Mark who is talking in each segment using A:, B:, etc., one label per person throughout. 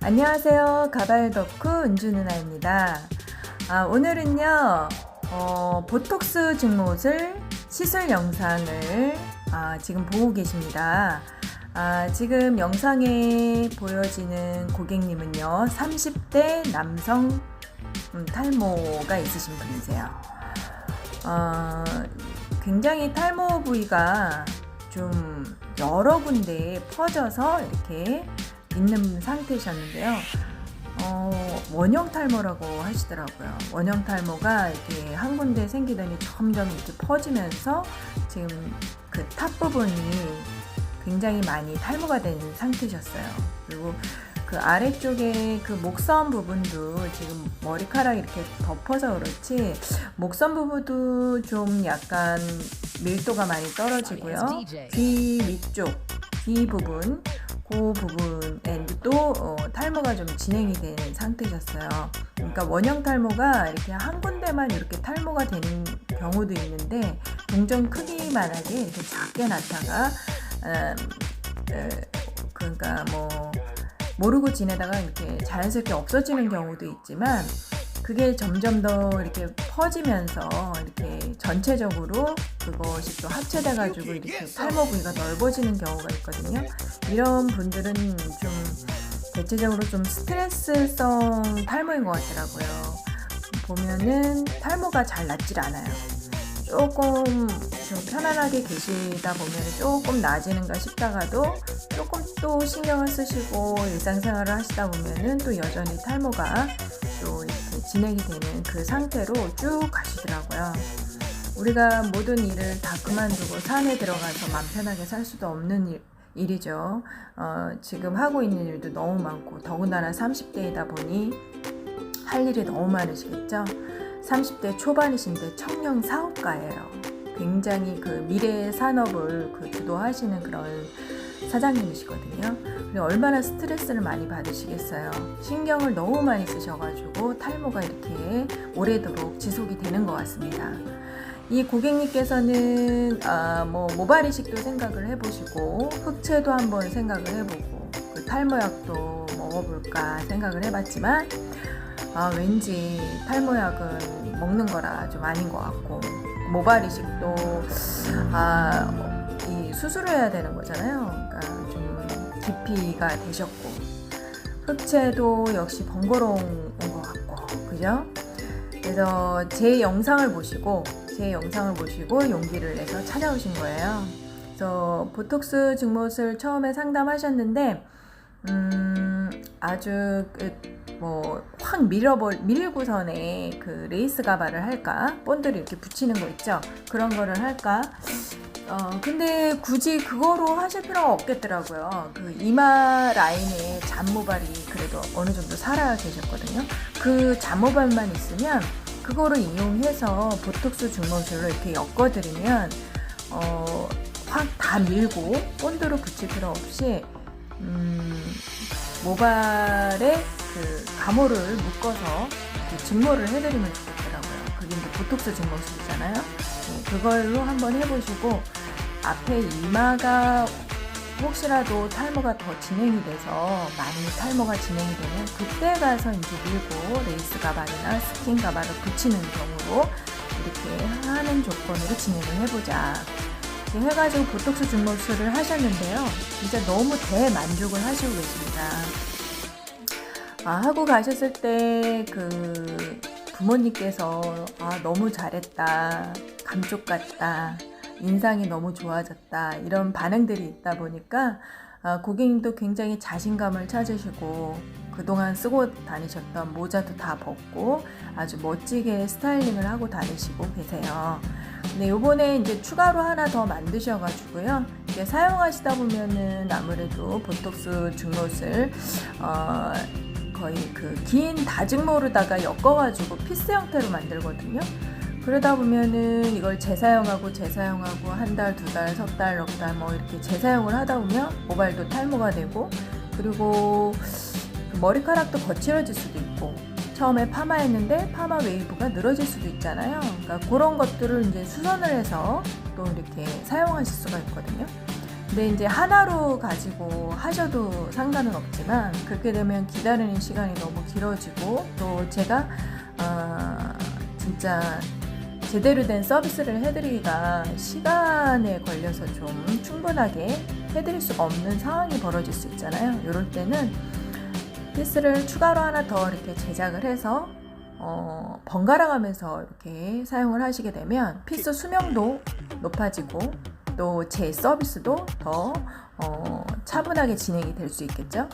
A: 안녕하세요. 가발 덕후 은주 누나입니다. 오늘은요, 보톡스 증모술 시술 영상을 지금 보고 계십니다. 지금 영상에 보여지는 고객님은요, 30대 남성 탈모가 있으신 분이세요. 굉장히 탈모 부위가 좀 여러 군데에 퍼져서 이렇게 있는 상태셨는데요. 원형 탈모라고 하시더라고요. 원형 탈모가 이렇게 한 군데 생기더니 점점 이렇게 퍼지면서 지금 그 탑 부분이 굉장히 많이 탈모가 된 상태셨어요. 그리고 그 아래쪽에 그 목선 부분도 지금 머리카락이 이렇게 덮어서 그렇지 목선 부분도 좀 약간 밀도가 많이 떨어지고요. 귀 위쪽, 귀 부분, 그 부분에도 탈모가 좀 진행이 되는 상태셨어요. 그러니까 원형 탈모가 이렇게 한 군데만 이렇게 탈모가 되는 경우도 있는데 동전 크기만하게 이렇게 작게 났다가 그러니까 뭐 모르고 지내다가 이렇게 자연스럽게 없어지는 경우도 있지만 그게 점점 더 이렇게 퍼지면서 이렇게 전체적으로 그것이 또 합체돼 가지고 이렇게 탈모 부위가 넓어지는 경우가 있거든요. 이런 분들은 좀 대체적으로 좀 스트레스성 탈모인 것 같더라고요. 보면은 탈모가 잘 낫질 않아요. 조금 좀 편안하게 계시다 보면 조금 나아지는가 싶다가도 조금 또 신경을 쓰시고 일상생활을 하시다 보면은 또 여전히 탈모가 또 이렇게 진행이 되는 그 상태로 쭉 가시더라고요. 우리가 모든 일을 다 그만두고 산에 들어가서 맘 편하게 살 수도 없는 일이죠. 지금 하고 있는 일도 너무 많고 더군다나 30대이다 보니 할 일이 너무 많으시겠죠. 30대 초반이신데 청년 사업가예요. 굉장히 그 미래 산업을 주도하시는 그런 사장님이시거든요. 그리고 얼마나 스트레스를 많이 받으시겠어요. 신경을 너무 많이 쓰셔가지고 탈모가 이렇게 오래도록 지속이 되는 것 같습니다. 이 고객님께서는 뭐 모발 이식도 생각을 해보시고 흑채도 한번 생각을 해보고 그 탈모약도 먹어볼까 생각을 해봤지만 왠지 탈모약은 먹는 거라 좀 아닌 것 같고 모발 이식도 이 수술을 해야 되는 거잖아요. 그러니까 좀 깊이가 되셨고 흑채도 역시 번거로운 것 같고 그죠? 그래서 제 영상을 보시고 용기를 내서 찾아오신 거예요. 그래서 보톡스 증모술 처음에 상담하셨는데 아주 확 밀고선에 그 레이스 가발을 할까? 본드를 이렇게 붙이는 거 있죠? 그런 거를 할까? 근데 굳이 그거로 하실 필요가 없겠더라고요. 그 이마 라인에 잔모발이 그래도 어느 정도 살아 계셨거든요. 그 잔모발만 있으면 그거를 이용해서 보톡스 증모술로 이렇게 엮어드리면 확 다 밀고 본드로 붙일 필요 없이 모발에 그 가모를 묶어서 증모를 해드리면 좋겠더라고요. 그게 이제 보톡스 증모술이잖아요. 그걸로 한번 해보시고 앞에 이마가 혹시라도 탈모가 더 진행이 돼서 많이 탈모가 진행이 되면 그때 가서 이제 밀고 레이스 가발이나 스킨 가발을 붙이는 경우로 이렇게 하는 조건으로 진행을 해보자. 이렇게 해가지고 보톡스 증모술을 하셨는데요. 진짜 너무 대만족을 하시고 계십니다. 하고 가셨을 때 그 부모님께서 너무 잘했다, 감쪽 같다, 인상이 너무 좋아졌다 이런 반응들이 있다 보니까 고객님도 굉장히 자신감을 찾으시고 그동안 쓰고 다니셨던 모자도 다 벗고 아주 멋지게 스타일링을 하고 다니시고 계세요. 근데 요번에 이제 추가로 하나 더 만드셔가지고요. 이제 사용하시다 보면은 아무래도 보톡스 증모술 거의 그 긴 다증모로다가 엮어가지고 피스 형태로 만들거든요. 그러다 보면은 이걸 재사용하고 한 달, 두 달, 석 달, 넉 달 뭐 이렇게 재사용을 하다 보면 모발도 탈모가 되고 그리고 머리카락도 거칠어질 수도 있고 처음에 파마했는데 파마 웨이브가 늘어질 수도 있잖아요. 그러니까 그런 것들을 이제 수선을 해서 또 이렇게 사용하실 수가 있거든요. 근데 이제 하나로 가지고 하셔도 상관은 없지만 그렇게 되면 기다리는 시간이 너무 길어지고 또 제가 진짜 제대로 된 서비스를 해드리기가 시간에 걸려서 좀 충분하게 해드릴 수가 없는 상황이 벌어질 수 있잖아요. 이럴 때는 피스를 추가로 하나 더 이렇게 제작을 해서 번갈아 가면서 이렇게 사용을 하시게 되면 피스 수명도 높아지고 또 제 서비스도 더 차분하게 진행이 될 수 있겠죠.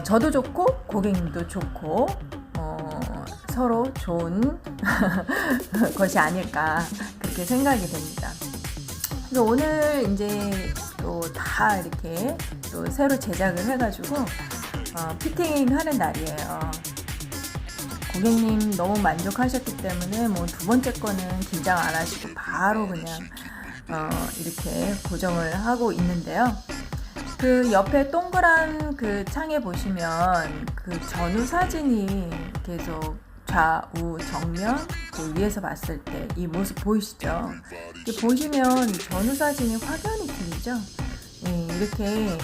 A: 저도 좋고 고객님도 좋고 서로 좋은 것이 아닐까 그렇게 생각이 됩니다. 그래서 오늘 이제 또 다 이렇게 또 새로 제작을 해가지고 피팅 하는 날이에요. 고객님 너무 만족하셨기 때문에 뭐 두 번째 거는 긴장 안 하시고 바로 그냥 이렇게 고정을 하고 있는데요. 그 옆에 동그란 그 창에 보시면 그 전후 사진이 계속 좌우 정면 그 위에서 봤을 때 이 모습 보이시죠? 보시면 전후 사진이 확연히 틀리죠? 이렇게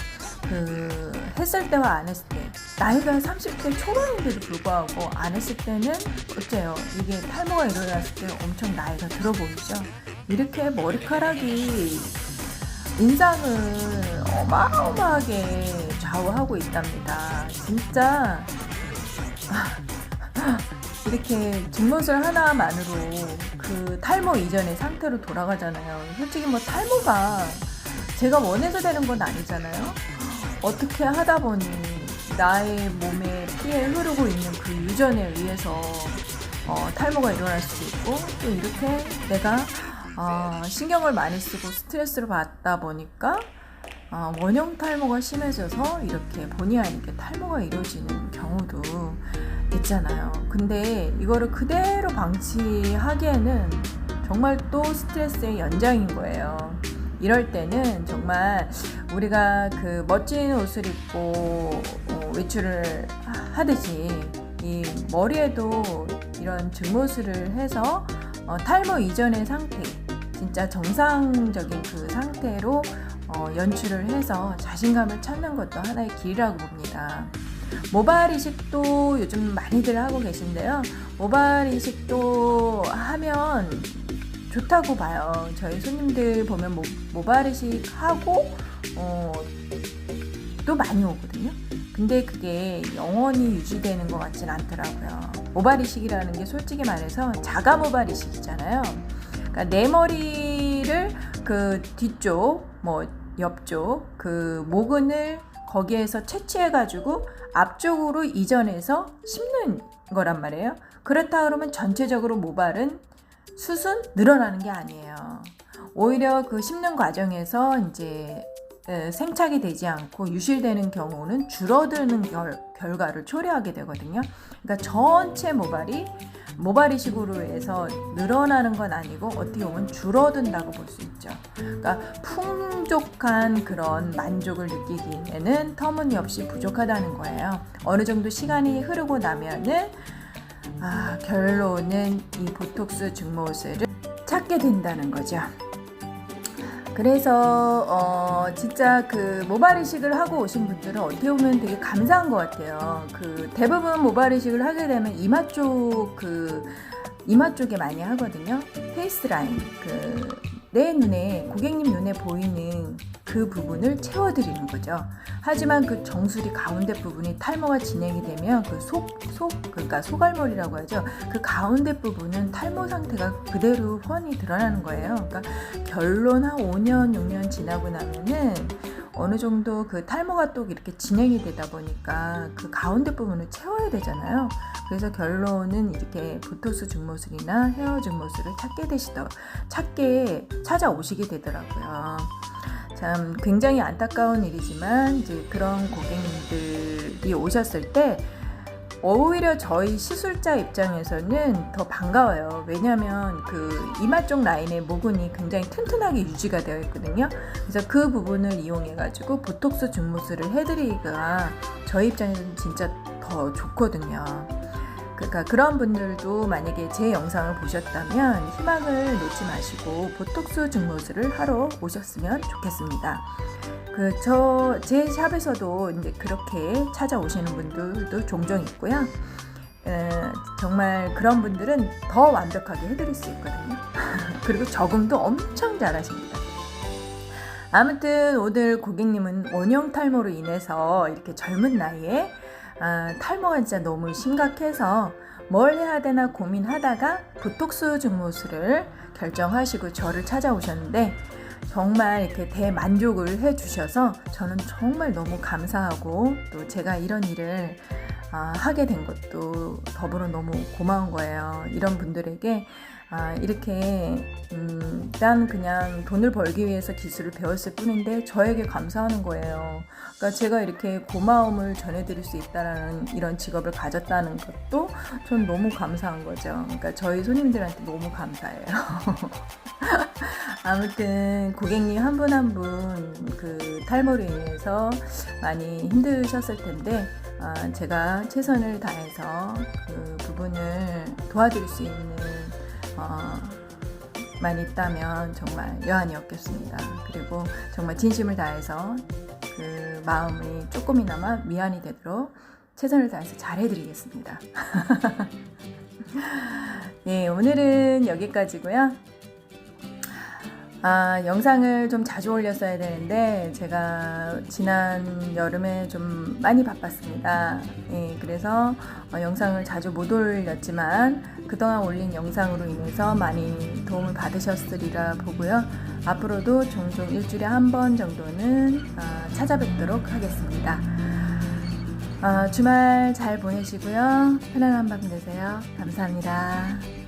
A: 그 했을 때와 안 했을 때 나이가 30대 초반인데도 불구하고 안 했을 때는 어때요? 이게 탈모가 일어났을 때 엄청 나이가 들어 보이죠? 이렇게 머리카락이 인상을 어마어마하게 좌우하고 있답니다. 진짜 이렇게 뒷모습 하나만으로 그 탈모 이전의 상태로 돌아가잖아요. 솔직히 뭐 탈모가 제가 원해서 되는 건 아니잖아요. 어떻게 하다 보니 나의 몸에 피에 흐르고 있는 그 유전에 의해서 탈모가 일어날 수도 있고 또 이렇게 내가 신경을 많이 쓰고 스트레스를 받다 보니까 원형 탈모가 심해져서 이렇게 본의 아니게 탈모가 이루어지는 경우도 있잖아요. 근데 이거를 그대로 방치하기에는 정말 또 스트레스의 연장인 거예요. 이럴 때는 정말 우리가 그 멋진 옷을 입고 외출을 하듯이 이 머리에도 이런 증모술을 해서 탈모 이전의 상태, 진짜 정상적인 그 상태로 연출을 해서 자신감을 찾는 것도 하나의 길이라고 봅니다. 모발 이식도 요즘 많이들 하고 계신데요. 모발 이식도 하면 좋다고 봐요. 저희 손님들 보면 모발 이식 하고 또 많이 오거든요. 근데 그게 영원히 유지되는 것 같진 않더라고요. 모발 이식이라는 게 솔직히 말해서 자가 모발 이식이잖아요. 그러니까 내 머리를 그 뒤쪽, 뭐 옆쪽 그 모근을 거기에서 채취해가지고 앞쪽으로 이전해서 심는 거란 말이에요. 그렇다 그러면 전체적으로 모발은 숱은 늘어나는 게 아니에요. 오히려 그 심는 과정에서 이제 생착이 되지 않고 유실되는 경우는 줄어드는 결과를 초래하게 되거든요. 그러니까 전체 모발 이식으로 해서 늘어나는 건 아니고 어떻게 보면 줄어든다고 볼 수 있죠. 그러니까 풍족한 그런 만족을 느끼기에는 터무니없이 부족하다는 거예요. 어느 정도 시간이 흐르고 나면은 결론은 이 보톡스 증모술을 찾게 된다는 거죠. 그래서 진짜 그 모발 이식을 하고 오신 분들은 어떻게 보면 되게 감사한 것 같아요. 그 대부분 모발 이식을 하게 되면 이마 쪽에 많이 하거든요. 페이스 라인, 내 눈에, 고객님 눈에 보이는 그 부분을 채워드리는 거죠. 하지만 그 정수리 가운데 부분이 탈모가 진행이 되면 그러니까 소갈머리라고 하죠. 그 가운데 부분은 탈모 상태가 그대로 훤히 드러나는 거예요. 그러니까 결론 한 5년, 6년 지나고 나면은 어느 정도 그 탈모가 또 이렇게 진행이 되다 보니까 그 가운데 부분을 채워야 되잖아요. 그래서 결론은 이렇게 보톡스 증모술이나 헤어 증모술을 찾아오시게 되더라고요. 참 굉장히 안타까운 일이지만 이제 그런 고객님들이 오셨을 때 오히려 저희 시술자 입장에서는 더 반가워요. 왜냐하면 그 이마 쪽 라인의 모근이 굉장히 튼튼하게 유지가 되어 있거든요. 그래서 그 부분을 이용해 가지고 보톡스 증모술을 해드리기가 저희 입장에서는 진짜 더 좋거든요. 그러니까 그런 분들도 만약에 제 영상을 보셨다면 희망을 놓지 마시고 보톡스 증모술을 하러 오셨으면 좋겠습니다. 제 샵에서도 이제 그렇게 찾아오시는 분들도 종종 있고요. 정말 그런 분들은 더 완벽하게 해드릴 수 있거든요. 그리고 적응도 엄청 잘하십니다. 아무튼 오늘 고객님은 원형 탈모로 인해서 이렇게 젊은 나이에 탈모가 진짜 너무 심각해서 뭘 해야 되나 고민하다가 보톡스 증모술을 결정하시고 저를 찾아오셨는데 정말 이렇게 대만족을 해주셔서 저는 정말 너무 감사하고 또 제가 이런 일을 하게 된 것도 더불어 너무 고마운 거예요. 이런 분들에게 이렇게 난 그냥 돈을 벌기 위해서 기술을 배웠을 뿐인데 저에게 감사하는 거예요. 그러니까 제가 이렇게 고마움을 전해드릴 수 있다는 이런 직업을 가졌다는 것도 전 너무 감사한 거죠. 그러니까 저희 손님들한테 너무 감사해요. 아무튼 고객님 한 분 한 분 그 탈모로 인해서 많이 힘드셨을 텐데 제가 최선을 다해서 그 부분을 도와드릴 수 있는 많이 있다면 정말 여한이 없겠습니다. 그리고 정말 진심을 다해서 그 마음이 조금이나마 미안이 되도록 최선을 다해서 잘 해드리겠습니다. 네, 오늘은 여기까지고요. 영상을 좀 자주 올렸어야 되는데 제가 지난 여름에 좀 많이 바빴습니다. 예, 그래서 영상을 자주 못 올렸지만 그동안 올린 영상으로 인해서 많이 도움을 받으셨으리라 보고요. 앞으로도 종종 일주일에 한 번 정도는 찾아뵙도록 하겠습니다. 주말 잘 보내시고요. 편안한 밤 되세요. 감사합니다.